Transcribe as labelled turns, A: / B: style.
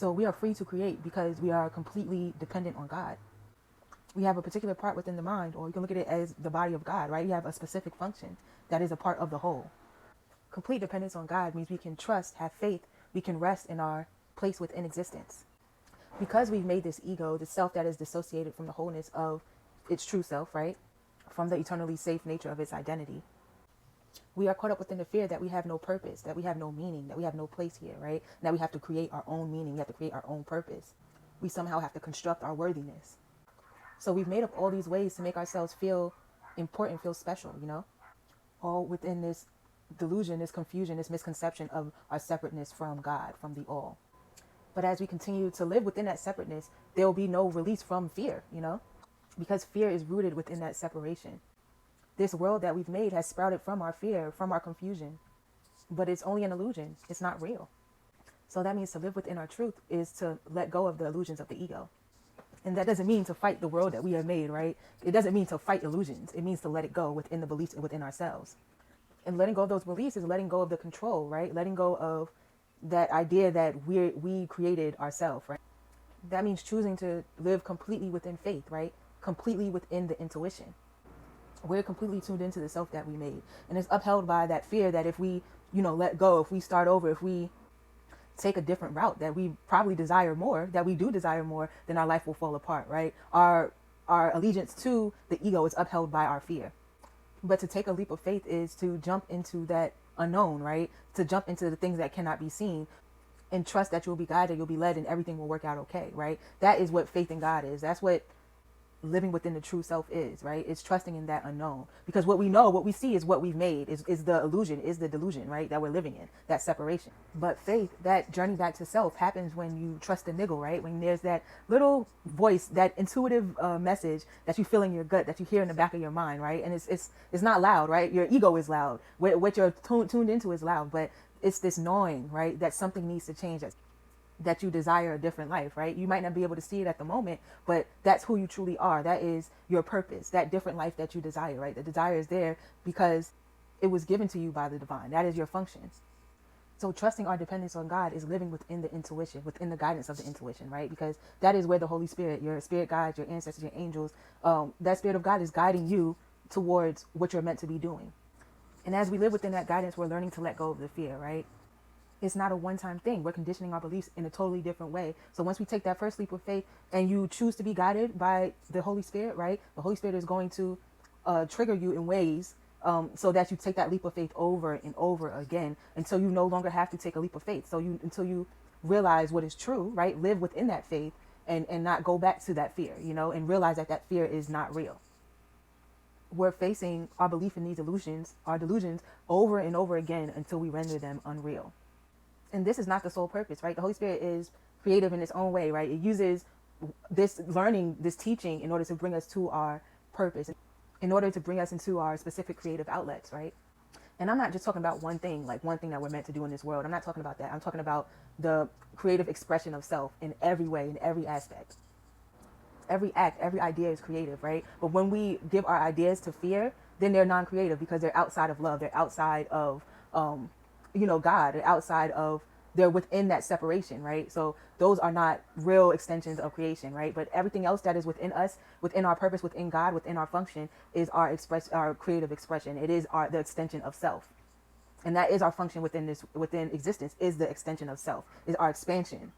A: So we are free to create because we are completely dependent on God. We have a particular part within the mind, or you can look at it as the body of God, right? You have a specific function that is a part of the whole. Complete dependence on God means we can trust, have faith, we can rest in our place within existence. Because we've made this ego, the self that is dissociated from the wholeness of its true self, right? From the eternally safe nature of its identity. We are caught up within the fear that we have no purpose, that we have no meaning, that we have no place here, right? Now we have to create our own meaning. We have to create our own purpose. We somehow have to construct our worthiness. So we've made up all these ways to make ourselves feel important, feel special, all within this delusion, this confusion, this misconception of our separateness from God, from the all. But as we continue to live within that separateness, there will be no release from fear, because fear is rooted within that separation. This world that we've made has sprouted from our fear, from our confusion, but it's only an illusion. It's not real. So that means to live within our truth is to let go of the illusions of the ego. And that doesn't mean to fight the world that we have made, right? It doesn't mean to fight illusions. It means to let it go within the beliefs within ourselves. And letting go of those beliefs is letting go of the control, right? Letting go of that idea that we created ourselves, right? That means choosing to live completely within faith, right? Completely within the intuition. We're completely tuned into the self that we made. And it's upheld by that fear that if we, let go, if we start over, if we take a different route that we probably desire more, that we do desire more, then our life will fall apart, right? Our allegiance to the ego is upheld by our fear. But to take a leap of faith is to jump into that unknown, right? To jump into the things that cannot be seen and trust that you'll be guided, you'll be led, and everything will work out okay, right? That is what faith in God is. That's what living within the true self is, right? It's trusting in that unknown. Because what we know, what we see is what we've made, is the illusion, is the delusion, right? That we're living in, that separation. But faith, that journey back to self happens when you trust the niggle, right? When there's that little voice, that intuitive message that you feel in your gut, that you hear in the back of your mind, right? And it's not loud, right? Your ego is loud. What you're tuned into is loud, but it's this knowing, right? That something needs to change, that you desire a different life, right? You might not be able to see it at the moment, but that's who you truly are. That is your purpose, that different life that you desire, right? The desire is there because it was given to you by the divine. That is your function. So trusting our dependence on God is living within the intuition, within the guidance of the intuition, right? Because that is where the Holy Spirit, your spirit guides, your ancestors, your angels, that Spirit of God is guiding you towards what you're meant to be doing. And as we live within that guidance, we're learning to let go of the fear, right? It's not a one-time thing. We're conditioning our beliefs in a totally different way. So once we take that first leap of faith and you choose to be guided by the Holy Spirit, right? The Holy Spirit is going to trigger you in ways so that you take that leap of faith over and over again until you no longer have to take a leap of faith. Until you realize what is true, right? Live within that faith and not go back to that fear, and realize that fear is not real. We're facing our belief in these illusions, our delusions, over and over again until we render them unreal. And this is not the sole purpose, right? The Holy Spirit is creative in its own way, right? It uses this learning, this teaching in order to bring us to our purpose, in order to bring us into our specific creative outlets, right? And I'm not just talking about one thing that we're meant to do in this world. I'm not talking about that. I'm talking about the creative expression of self in every way, in every aspect. Every act, every idea is creative, right? But when we give our ideas to fear, then they're non-creative because they're outside of love. They're outside of, God, they're within that separation, right? So those are not real extensions of creation, right? But everything else that is within us, within our purpose, within God, within our function is our creative expression. It is the extension of self. And that is our function within existence, is the extension of self, is our expansion.